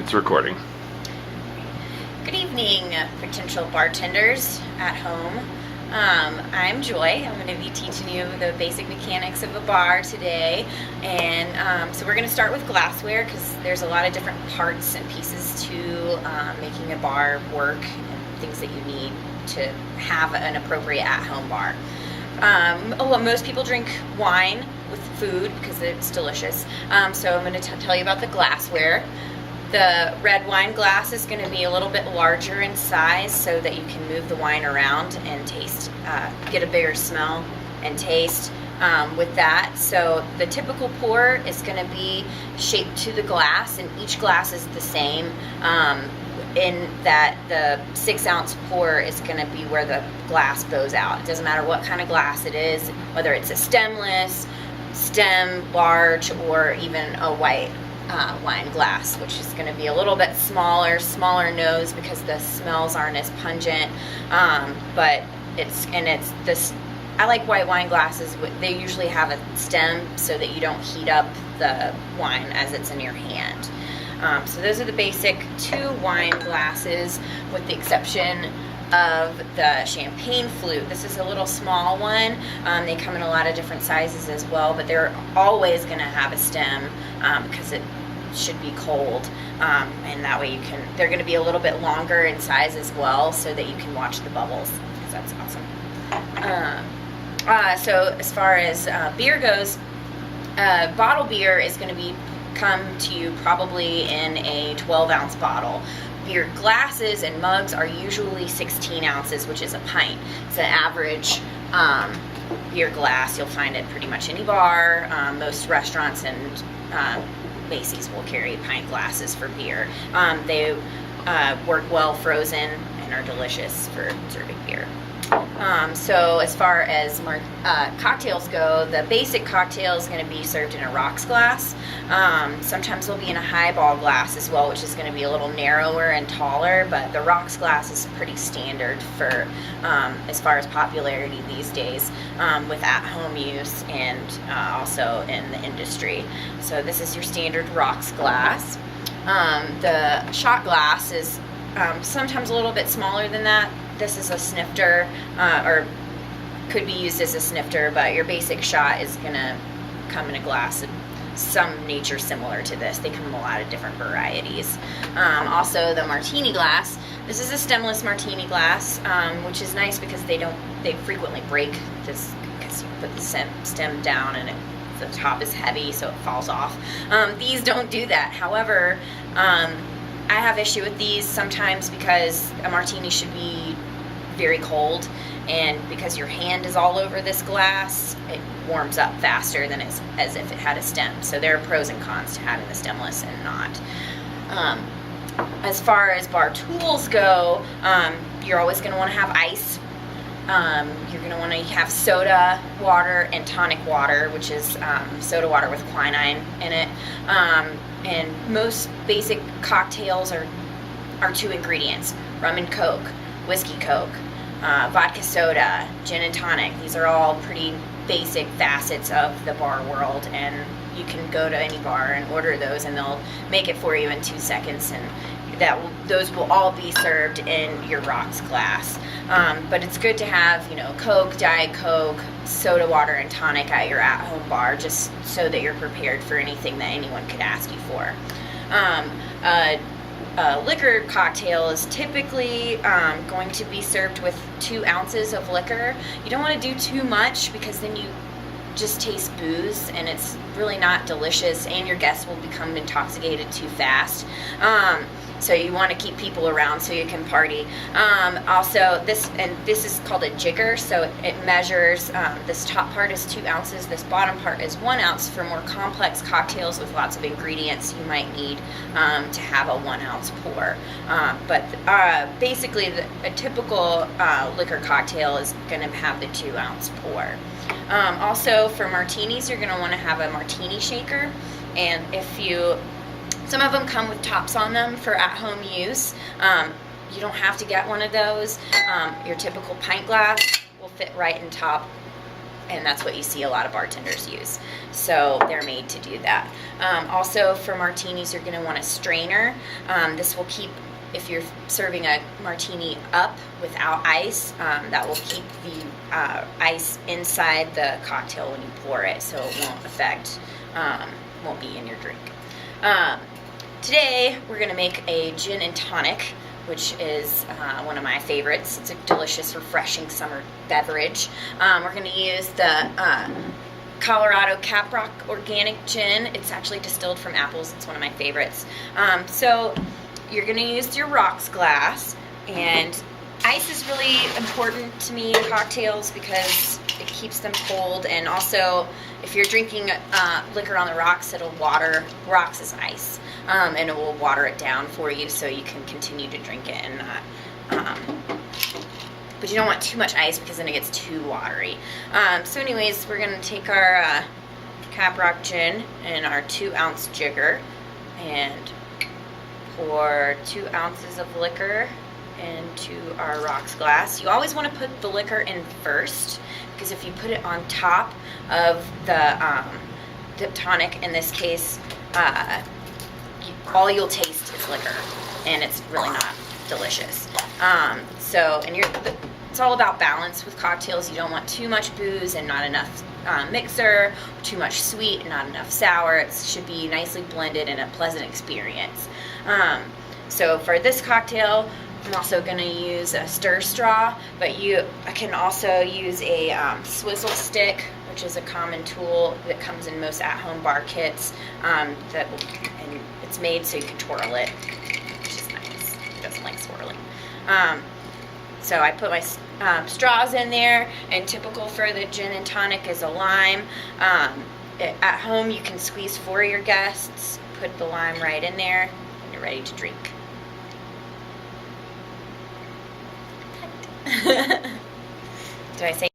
It's recording. Good evening, potential bartenders at home. I'm Joy. I'm going to be teaching you the basic mechanics of a bar today. And so we're going to start with glassware because there's a lot of different parts and pieces to making a bar work and things that you need to have an appropriate at-home bar. Most people drink wine with food because it's delicious. So I'm going to tell you about the glassware. The red wine glass is going to be a little bit larger in size so that you can move the wine around and taste, get a bigger smell and taste with that. So the typical pour is going to be shaped to the glass, and each glass is the same. In that the 6-ounce pour is going to be where the glass bows out. It doesn't matter what kind of glass it is, whether it's a stemless, stem, large, or even a white wine glass, which is going to be a little bit smaller nose because the smells aren't as pungent. But it's this. I like white wine glasses. They usually have a stem so that you don't heat up the wine as it's in your hand. So those are the basic 2 wine glasses, with the exception of the champagne flute. This is a little small one. They come in a lot of different sizes as well, but they're always going to have a stem because it should be cold, and that way they're going to be a little bit longer in size as well, so that you can watch the bubbles, because that's awesome. So as far as beer goes, bottle beer is going to come to you probably in a 12-ounce bottle. Beer glasses and mugs are usually 16 ounces, which is a pint. It's an average beer glass. You'll find it pretty much any bar. Most restaurants and Macy's will carry pint glasses for beer. They work well frozen and are delicious for serving beer. So as far as cocktails go, the basic cocktail is going to be served in a rocks glass. Sometimes they'll be in a highball glass as well, which is going to be a little narrower and taller, but the rocks glass is pretty standard for as far as popularity these days with at-home use and also in the industry. So this is your standard rocks glass. The shot glass is sometimes a little bit smaller than that. This is a snifter, or could be used as a snifter, but your basic shot is going to come in a glass of some nature similar to this. They come in a lot of different varieties. Also, the martini glass. This is a stemless martini glass, which is nice because they frequently break this because you put the stem down and the top is heavy, so it falls off. These don't do that. However, I have issue with these sometimes because a martini should be very cold, and because your hand is all over this glass, it warms up faster than as if it had a stem. So there are pros and cons to having the stemless and not. As far as bar tools go, you're always going to want to have ice. You're going to want to have soda water and tonic water, which is soda water with quinine in it. And most basic cocktails are 2 ingredients: rum and coke, whiskey coke, vodka soda, gin and tonic. These are all pretty basic facets of the bar world, and you can go to any bar and order those and they'll make it for you in 2 seconds, and those will all be served in your rocks glass. But it's good to have, Coke, Diet Coke, soda water, and tonic at your at-home bar, just so that you're prepared for anything that anyone could ask you for. A liquor cocktail is typically going to be served with 2 ounces of liquor. You don't want to do too much because then you just taste booze and it's really not delicious, and your guests will become intoxicated too fast. So you want to keep people around so you can party. Also, this is called a jigger, so it measures, this top part is 2 ounces, this bottom part is 1 ounce. For more complex cocktails with lots of ingredients, you might need to have a 1 ounce pour. But basically, a typical liquor cocktail is going to have the 2 ounce pour. Also, for martinis, you're going to want to have a martini shaker, and some of them come with tops on them for at-home use. You don't have to get one of those. Your typical pint glass will fit right in top and that's what you see a lot of bartenders use. So they're made to do that. Also for martinis, you're going to want a strainer. This will keep, if you're serving a martini up without ice, that will keep the ice inside the cocktail when you pour it, so it won't affect, won't be in your drink. Today we're going to make a gin and tonic, which is one of my favorites. It's a delicious, refreshing summer beverage. We're going to use the Colorado Caprock Organic Gin. It's actually distilled from apples. It's one of my favorites. So you're going to use your rocks glass, and ice is really important to me in cocktails because it keeps them cold, and also if you're drinking liquor on the rocks, it'll water rocks as ice, and it will water it down for you so you can continue to drink it and not, but you don't want too much ice because then it gets too watery. So anyways, we're going to take our Caprock gin in our 2-ounce jigger and pour 2 ounces of liquor into our rocks glass. You always want to put the liquor in first, because if you put it on top of the tonic, in this case, all you'll taste is liquor, and it's really not delicious. It's all about balance with cocktails. You don't want too much booze and not enough mixer, too much sweet and not enough sour. It should be nicely blended and a pleasant experience. So for this cocktail, I'm also going to use a stir straw, but you can also use a swizzle stick, which is a common tool that comes in most at-home bar kits. And it's made so you can twirl it, which is nice. It doesn't like swirling. So I put my straws in there, and typical for the gin and tonic is a lime. At home, you can squeeze for your guests, put the lime right in there, and you're ready to drink. Do I say